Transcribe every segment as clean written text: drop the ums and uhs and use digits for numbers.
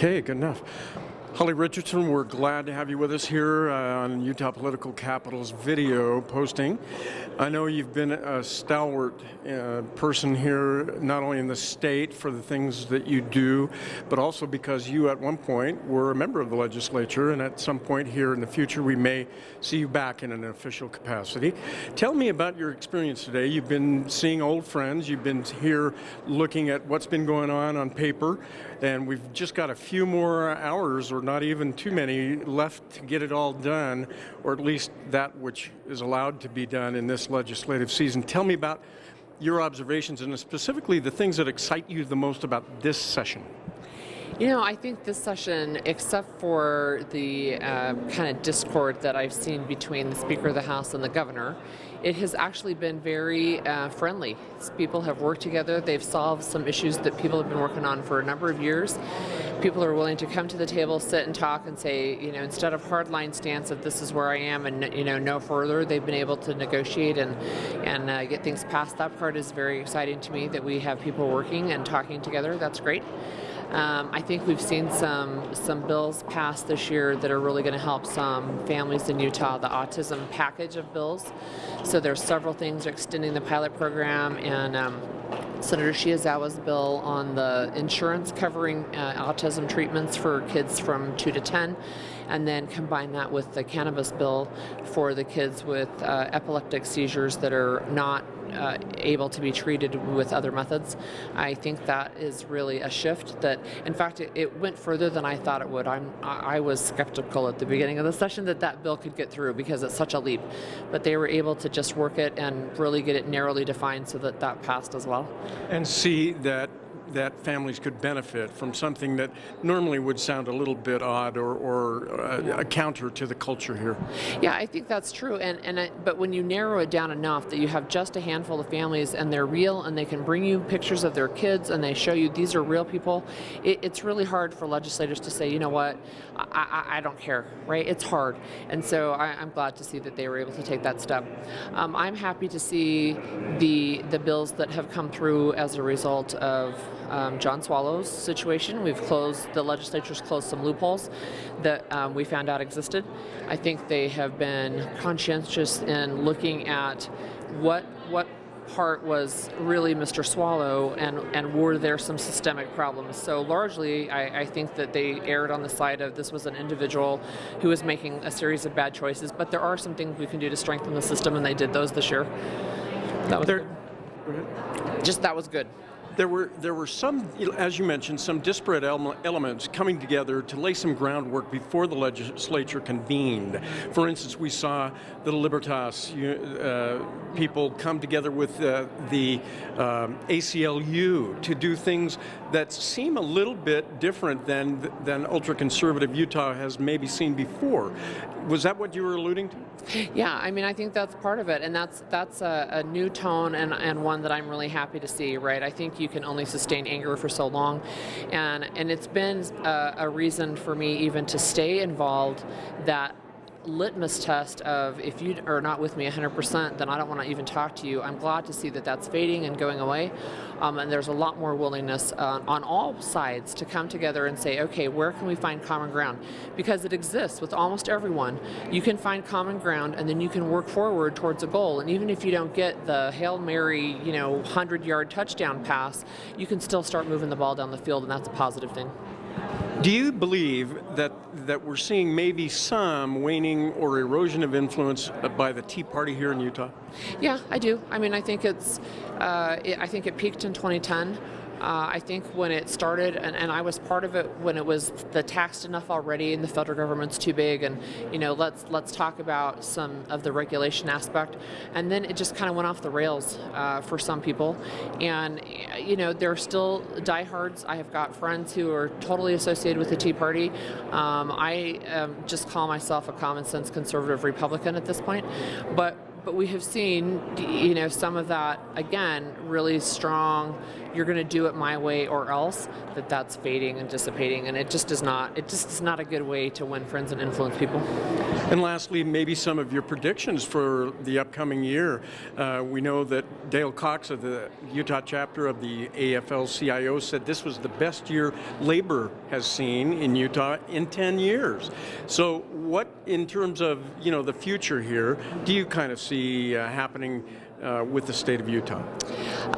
Okay, good enough. Holly Richardson, we're glad to have you with us here on Utah Political Capital's video posting. I know you've been a stalwart person here, not only in the state for the things that you do, but also because you at one point were a member of the legislature, and at some point here in the future we may see you back in an official capacity. Tell me about your experience today. You've been seeing old friends, you've been here looking at what's been going on paper, and we've just got a few more hours, or not even too many, left to get it all done, or at least that which is allowed to be done in this legislative season. Tell me about your observations and specifically the things that excite you the most about this session. You know, I think this session, except for the kind of discord that I've seen between the Speaker of the House and the Governor, it has actually been very friendly. People have worked together. They've solved some issues that people have been working on for a number of years. People are willing to come to the table, sit and talk and say, you know, instead of hardline stance of this is where I am and, you know, no further, they've been able to negotiate and get things passed. That part is very exciting to me, that we have people working and talking together. That's great. I think we've seen some bills passed this year that are really going to help some families in Utah, the autism package of bills. So there's several things extending the pilot program, and Senator Shiazawa's bill on the insurance covering autism treatments for kids from 2 to 10, and then combine that with the cannabis bill for the kids with epileptic seizures that are not able to be treated with other methods. I think that is really a shift that, in fact, it went further than I thought it would. I was skeptical at the beginning of the session that bill could get through because it's such a leap, but they were able to just work it and really get it narrowly defined so that passed as well. And see that families could benefit from something that normally would sound a little bit odd or a counter to the culture here. Yeah, I think that's true. But when you narrow it down enough that you have just a handful of families and they're real and they can bring you pictures of their kids and they show you these are real people, it's really hard for legislators to say, you know what, I don't care, right? It's hard. And so I'm glad to see that they were able to take that step. I'm happy to see the bills that have come through as a result of John Swallow's situation. The legislature's closed some loopholes that we found out existed. I think they have been conscientious in looking at what part was really Mr. Swallow and were there some systemic problems. So largely, I think that they erred on the side of this was an individual who was making a series of bad choices, but there are some things we can do to strengthen the system, and they did those this year. That was good. That was good. There were some, as you mentioned, some disparate elements coming together to lay some groundwork before the legislature convened. For instance, we saw the Libertas people come together with the ACLU to do things that seem a little bit different than ultra-conservative Utah has maybe seen before. Was that what you were alluding to? Yeah, I mean, I think that's part of it, and that's a new tone and one that I'm really happy to see, right? I think you can only sustain anger for so long, and it's been a reason for me even to stay involved, that litmus test of if you are not with me 100%, then I don't want to even talk to you. I'm glad to see that that's fading and going away, and there's a lot more willingness on all sides to come together and say, okay, where can we find common ground? Because it exists with almost everyone. You can find common ground, and then you can work forward towards a goal. And even if you don't get the Hail Mary, 100-yard touchdown pass, you can still start moving the ball down the field, and that's a positive thing. Do you believe that we're seeing maybe some waning or erosion of influence by the Tea Party here in Utah? Yeah, I do. I mean, I think I think it peaked in 2010. I think when it started, and I was part of it when it was the taxed enough already and the federal government's too big, and let's talk about some of the regulation aspect, and then it just kind of went off the rails for some people, and there are still diehards. I have got friends who are totally associated with the Tea Party. I just call myself a common sense conservative Republican at this point, but But we have seen, some of that, again, really strong, you're going to do it my way or else, that's fading and dissipating, and it just is not a good way to win friends and influence people. And lastly, maybe some of your predictions for the upcoming year. We know that Dale Cox of the Utah chapter of the AFL-CIO said this was the best year labor has seen in Utah in 10 years. So what, in terms of, the future here, do you kind of see happening with the state of Utah?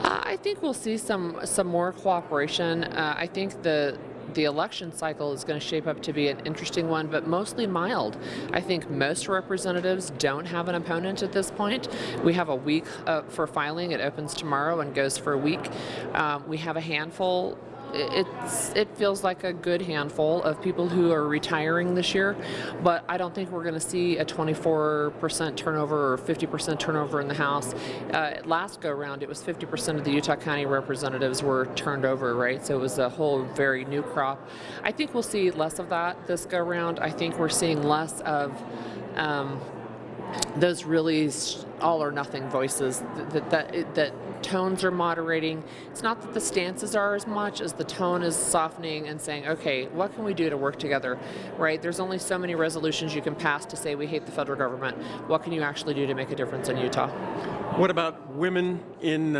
I think we'll see some more cooperation. I think the election cycle is going to shape up to be an interesting one, but mostly mild. I think most representatives don't have an opponent at this point. We have a week for filing. It opens tomorrow and goes for a week. We have a handful. It feels like a good handful of people who are retiring this year, but I don't think we're going to see a 24% turnover or 50% turnover in the House. Last go round, it was 50% of the Utah County representatives were turned over, right? So it was a whole very new crop. I think we'll see less of that this go round. I think we're seeing less of those really all or nothing voices, that tones are moderating. It's not that the stances are as much as the tone is softening and saying, okay, what can we do to work together, right? There's only so many resolutions you can pass to say we hate the federal government. What can you actually do to make a difference in Utah? What about women in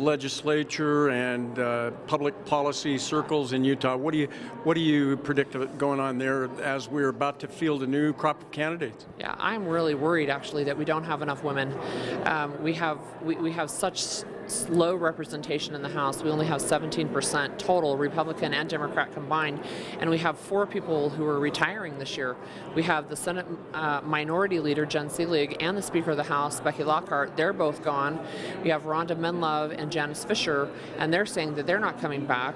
legislature and public policy circles in Utah? What do you predict going on there as we're about to field a new crop of candidates? Yeah, I'm really worried actually that we don't have enough women. We have such low representation in the House. We only have 17% total, Republican and Democrat combined, and we have 4 people who are retiring this year. We have the Senate Minority Leader, Jen Seelig, and the Speaker of the House, Becky Lockhart. They're both gone. We have Rhonda Menlove and Janice Fisher, and they're saying that they're not coming back.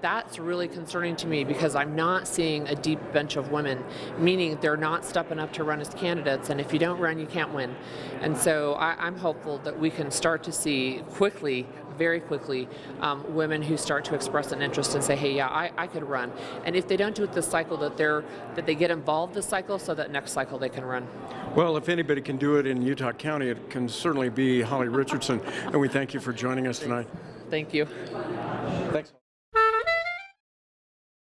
That's really concerning to me because I'm not seeing a deep bench of women, meaning they're not stepping up to run as candidates, and if you don't run, you can't win. And so I'm hopeful that we can start to see quickly, very quickly, women who start to express an interest and say, hey, yeah, I could run. And if they don't do it this cycle, that they get involved this cycle so that next cycle they can run. Well, if anybody can do it in Utah County, it can certainly be Holly Richardson. And we thank you for joining us tonight. Thank you. Thanks.